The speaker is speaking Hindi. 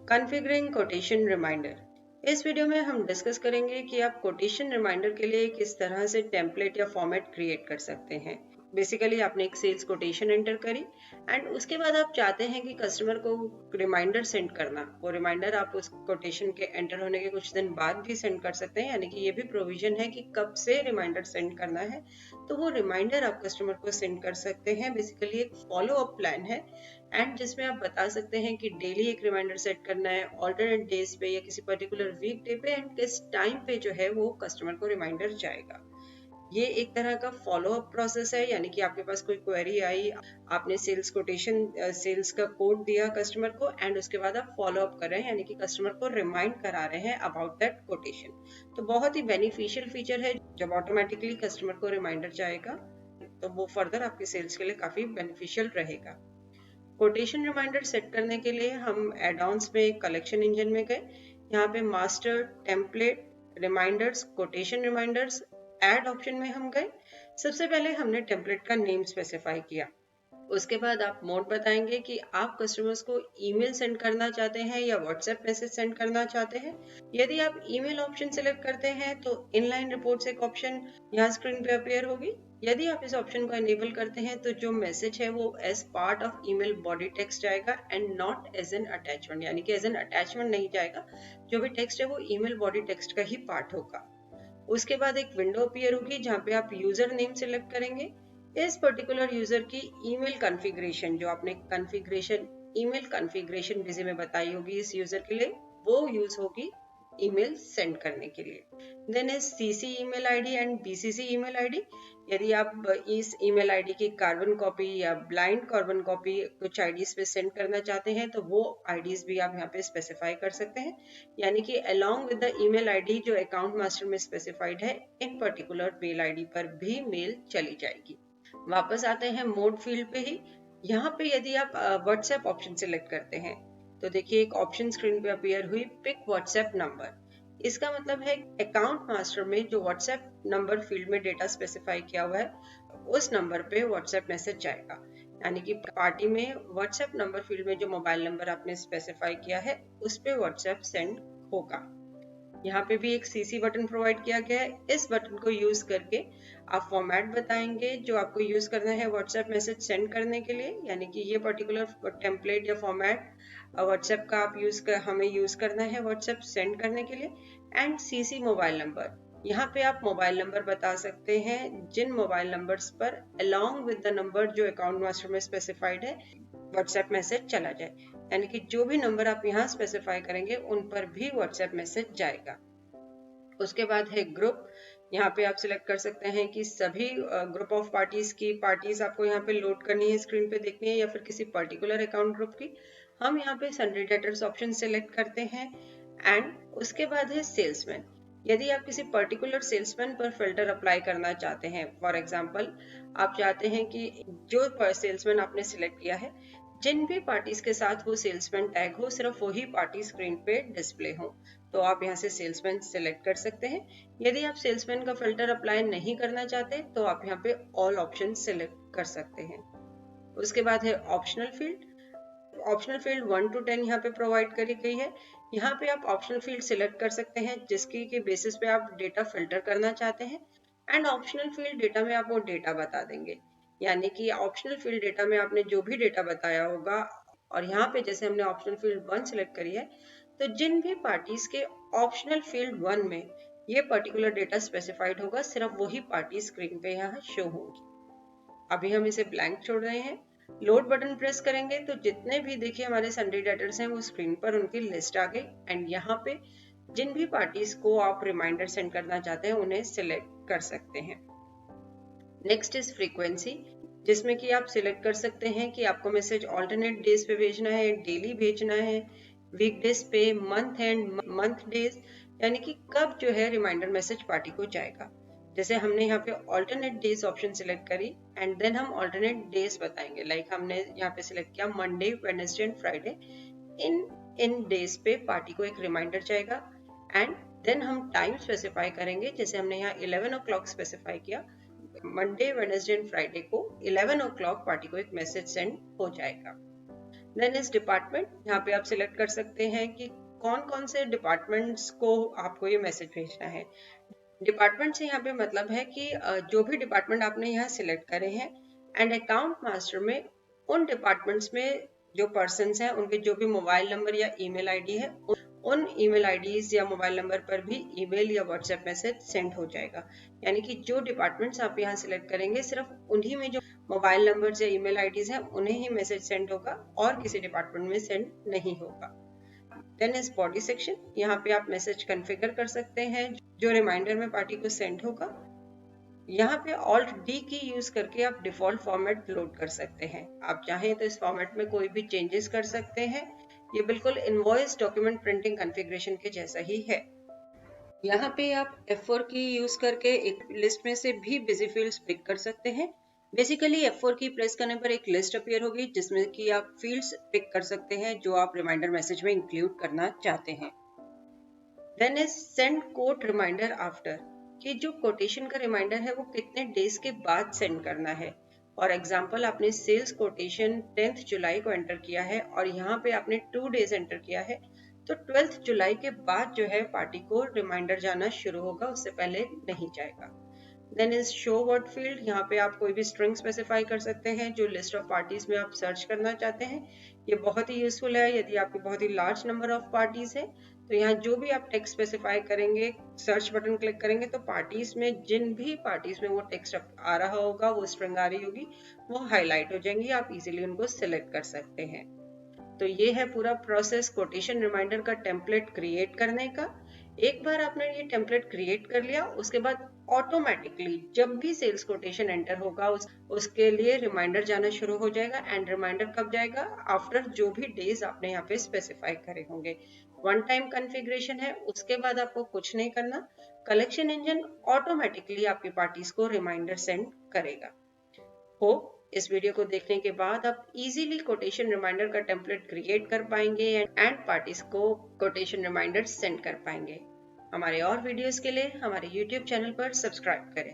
Configuring quotation reminder. इस वीडियो में हम डिस्कस करेंगे कि आप कोटेशन रिमाइंडर के लिए किस तरह से टेम्पलेट या फॉर्मेट क्रिएट कर सकते हैं। बेसिकली आपने एक सेल्स कोटेशन एंटर करी एंड उसके बाद आप चाहते हैं कि कस्टमर को रिमाइंडर सेंड करना। वो रिमाइंडर आप उस कोटेशन के एंटर होने के कुछ दिन बाद भी सेंड कर सकते हैं, यानी कि ये भी प्रोविजन है कि कब से रिमाइंडर सेंड करना है, तो वो रिमाइंडर आप कस्टमर को सेंड कर सकते हैं। बेसिकली एक फॉलो अप प्लान है एंड जिसमें आप बता सकते हैं कि डेली एक रिमाइंडर सेट करना है, ऑल्टरनेट डेज पे या किसी पर्टिकुलर वीक डे पे, एंड किस टाइम पे जो है वो कस्टमर को रिमाइंडर जाएगा। ये एक तरह का फॉलो अप प्रोसेस है, यानी कि आपके पास कोई क्वेरी आई, आपने सेल्स कोटेशन सेल्स का कोड दिया कस्टमर को एंड उसके बाद आप फॉलो अप कर रहे हैं, यानी कि कस्टमर को रिमाइंड करा रहे हैं अबाउट दैट कोटेशन। तो बहुत ही बेनिफिशियल फीचर है। जब ऑटोमेटिकली कस्टमर को रिमाइंडर जाएगा तो वो फर्दर आपके सेल्स के लिए काफी बेनिफिशियल रहेगा। कोटेशन रिमाइंडर सेट करने के लिए हम एड-ऑन्स में कलेक्शन इंजन में गए। यहाँ पे master, template, reminders, quotation reminders, add option में हम गए। सबसे पहले हमने टेम्पलेट का नेम स्पेसिफाई किया। उसके बाद आप मोड बताएंगे कि आप कस्टमर्स को ईमेल सेंड करना चाहते हैं या व्हाट्सएप मैसेज सेंड करना चाहते हैं। यदि आप ईमेल ऑप्शन सिलेक्ट करते हैं तो इनलाइन रिपोर्ट्स एक ऑप्शन यहाँ स्क्रीन पे अपीयर होगी। यदि आप इस ऑप्शन को एनेबल करते हैं तो जो मैसेज है वो as part of email body text जाएगा and not as an attachment, यानी कि एज एन अटैचमेंट नहीं जाएगा। जो भी टेक्स्ट है वो ईमेल बॉडी टेक्स्ट का ही पार्ट होगा। उसके बाद एक विंडो अपीयर होगी जहाँ पे आप यूजर नेम सिलेक्ट करेंगे। इस पर्टिकुलर यूजर की ईमेल कॉन्फ़िगरेशन, जो आपने कॉन्फ़िगरेशन ईमेल कॉन्फ़िगरेशन बिजी में बताई होगी इस यूजर के लिए, वो यूज होगी ईमेल सेंड करने के लिए। देन है CC email ID and BCC email ID. यदि आप इस ईमेल आईडी की कार्बन कॉपी या ब्लाइंड कार्बन कॉपी कुछ आईडीज पे सेंड करना चाहते हैं तो वो आईडीज भी आप यहाँ पे स्पेसिफाई कर सकते हैं, यानी कि along with the email ID जो अकाउंट मास्टर में स्पेसिफाइड है, इन पर्टिकुलर मेल आईडी पर भी मेल चली जाएगी। वापस आते हैं मोड फील्ड पे ही। यहाँ पे यदि आप व्हाट्सएप ऑप्शन सिलेक्ट करते हैं तो देखिए एक ऑप्शन स्क्रीन पे अपीयर हुई, पिक व्हाट्सएप नंबर। इसका मतलब है अकाउंट मास्टर में जो व्हाट्सएप नंबर फील्ड में डेटा स्पेसिफाई किया हुआ है उस नंबर पे व्हाट्सएप मैसेज जाएगा, यानी कि पार्टी में व्हाट्सएप नंबर फील्ड में जो मोबाइल नंबर आपने स्पेसिफाई किया है उस पे व्हाट्सएप सेंड होगा। यहाँ पे भी एक सीसी बटन प्रोवाइड किया गया है। इस बटन को यूज करके आप फॉर्मेट बताएंगे जो आपको यूज करना है व्हाट्सएप मैसेज सेंड करने के लिए, यानी कि ये पर्टिकुलर टेम्पलेट या फॉर्मेट व्हाट्सएप का आप हमें यूज करना है व्हाट्सएप सेंड करने के लिए। एंड सीसी मोबाइल नंबर, यहाँ पे आप मोबाइल नंबर बता सकते हैं जिन मोबाइल नंबर्स पर अलोंग विद द नंबर जो अकाउंट मास्टर में स्पेसिफाइड है व्हाट्सएप मैसेज चला जाए, यानी कि जो भी नंबर आप यहाँ स्पेसिफाई करेंगे उन पर भी व्हाट्सएप मैसेज जाएगा। उसके बाद है ग्रुप। यहाँ पे आप सिलेक्ट कर सकते हैं कि सभी ग्रुप ऑफ पार्टीज आपको यहाँ पे लोड करनी है, स्क्रीन पे देखनी है, या फिर किसी पर्टिकुलर अकाउंट ग्रुप की। हम यहाँ पे सन्डे डेटर्स ऑप्शन सिलेक्ट करते हैं एंड उसके बाद है सेल्समैन। यदि आप किसी पर्टिकुलर सेल्समैन पर फिल्टर अप्लाई करना चाहते हैं, फॉर एग्जांपल आप चाहते हैं कि जो सेल्समैन आपने सिलेक्ट किया है जिन भी पार्टीज के साथ वो सेल्समैन टैग हो सिर्फ वही पार्टी स्क्रीन पे डिस्प्ले हो, तो आप यहाँ से सेल्समैन सिलेक्ट कर सकते हैं। यदि आप सेल्समैन का फिल्टर अप्लाई नहीं करना चाहते तो आप यहाँ पे ऑल ऑप्शन सिलेक्ट कर सकते हैं। उसके बाद है optional field. Optional field 1 to 10 यहाँ पे प्रोवाइड करी गई है। यहाँ पे आप ऑप्शनल फील्ड सिलेक्ट कर सकते हैं जिसकी के बेसिस पे आप डेटा फिल्टर करना चाहते हैं एंड ऑप्शनल फील्ड डेटा में आप वो डेटा बता देंगे, यानी कि ऑप्शनल फील्ड डेटा में आपने जो भी डेटा बताया होगा, और यहाँ पे जैसे हमने ऑप्शनल फील्ड 1 सिलेक्ट करी है तो जिन भी पार्टीज के ऑप्शनल फील्ड 1 में ये पर्टिकुलर डेटा स्पेसिफाइड होगा सिर्फ वही पार्टी स्क्रीन पे यहाँ शो होगी। अभी हम इसे ब्लैंक छोड़ रहे हैं। लोड बटन प्रेस करेंगे तो जितने भी देखिए हमारे सन्डे डेटर्स हैं वो स्क्रीन पर उनकी लिस्ट आ गई एंड यहाँ पे जिन भी पार्टीज को आप रिमाइंडर सेंड करना चाहते हैं उन्हें सिलेक्ट कर सकते हैं। नेक्स्ट इज फ्रीक्वेंसी, जिसमें कि आप सिलेक्ट कर सकते हैं कि आपको मैसेज ऑल्टरनेट डेज पे भेजना है, डेली भेजना है, वीकडेज पे, मंथ एंड मंथ डेज, यानी कि कब जो है रिमाइंडर मैसेज पार्टी को जाएगा। जैसे हमने यहाँ पे ऑल्टरनेट डेज ऑप्शन सिलेक्ट करी एंड देन हम ऑल्टरनेट डेज बताएंगे, लाइक हमने यहाँ पे सिलेक्ट किया Monday, Wednesday and Friday. In days पे पार्टी को एक रिमाइंडर जाएगा एंड देन हम टाइम स्पेसिफाई करेंगे, जैसे हमने यहाँ 11 o'clock स्पेसिफाई किया। मंडे, वेडनेसडे एंड फ्राइडे को 11 o'clock पार्टी को एक मैसेज सेंड हो जाएगा। देन इस डिपार्टमेंट, यहाँ पे आप सिलेक्ट कर सकते हैं कि कौन कौन से डिपार्टमेंट्स को आपको ये मैसेज भेजना है। डिपार्टमेंट से यहाँ पे मतलब है कि जो भी डिपार्टमेंट आपने यहाँ सिलेक्ट करे हैं, एंड अकाउंट मास्टर में उन डिपार्टमेंट्स में जो पर्सन्स हैं उनके जो भी मोबाइल नंबर या ईमेल आईडी है, उन ईमेल आईडीज या मोबाइल नंबर पर भी ईमेल या व्हाट्सएप मैसेज सेंड हो जाएगा। यानी कि जो डिपार्टमेंट्स आप यहाँ सिलेक्ट करेंगे सिर्फ उन्हीं में जो मोबाइल नंबर या ईमेल आईडीज हैं उन्हें ही मैसेज सेंड होगा और किसी डिपार्टमेंट में सेंड नहीं होगा। देन इस बॉडी सेक्शन, यहाँ पे आप मैसेज कॉन्फ़िगर कर सकते हैं जो रिमाइंडर में पार्टी को सेंड होगा। यहाँ पे ऑल्ट डी की यूज करके आप डिफॉल्ट फॉर्मेट लोड कर सकते हैं। आप चाहें तो इस फॉर्मेट में कोई भी चेंजेस कर सकते हैं। ये बिल्कुल इनवॉइस डॉक्यूमेंट प्रिंटिंग कॉन्फ़िगरेशन के जैसा ही है। यहाँ पे आप F4 की यूज करके एक लिस्ट में से भी बिजी फील्ड्स पिक कर सकते हैं। बेसिकली F4 की प्रेस करने पर एक लिस्ट अपीयर होगी जिसमें कि आप फील्ड्स पिक कर सकते हैं जो आप रिमाइंडर मैसेज में इंक्लूड करना चाहते हैं। Then is send quote reminder after, कि जो कोटेशन का रिमाइंडर है वो कितने डेज के बाद सेंड करना है। फॉर एग्जाम्पल, आपने सेल्स कोटेशन 10th जुलाई को एंटर किया है और यहाँ पे आपने 2 डेज एंटर किया है, तो 12th जुलाई के बाद जो है पार्टी को रिमाइंडर जाना शुरू होगा, उससे पहले नहीं जाएगा। Then is show word field, यहाँ पे आप कोई भी स्ट्रिंग स्पेसिफाई कर सकते हैं जो लिस्ट ऑफ पार्टीज में आप सर्च करना चाहते हैं। ये बहुत ही यूजफुल है यदि आपके बहुत ही लार्ज नंबर ऑफ पार्टीज है, तो यहाँ जो भी आप टेक्स्ट स्पेसिफाई करेंगे, सर्च बटन क्लिक करेंगे तो पार्टीज में जिन भी पार्टीज में वो टेक्स्ट आ रहा होगा, वो स्ट्रिंग आ रही होगी, वो हाईलाइट हो जाएंगी, आप इजीली उनको सिलेक्ट कर सकते हैं। तो ये है पूरा प्रोसेस कोटेशन रिमाइंडर का टेम्पलेट क्रिएट करने का। एक बार आपने ये टेम्पलेट क्रिएट कर लिया, उसके बाद ऑटोमेटिकली जब भी सेल्स कोटेशन एंटर होगा उसके लिए रिमाइंडर जाना शुरू हो जाएगा। एंड रिमाइंडर कब जाएगा? आफ्टर जो भी डेज आपने यहाँ पे स्पेसिफाई करे होंगे। वन टाइम कॉन्फ़िगरेशन है, उसके बाद आपको कुछ नहीं करना। कलेक्शन इंजन ऑटोमेटिकली आपकी पार्टीज को रिमाइंडर सेंड करेगा। होप इस वीडियो को देखने के बाद आप इजीली कोटेशन रिमाइंडर का टेम्पलेट क्रिएट कर पाएंगे एंड पार्टीज को कोटेशन रिमाइंडर सेंड कर पाएंगे। हमारे और वीडियोस के लिए हमारे YouTube चैनल पर सब्सक्राइब करें।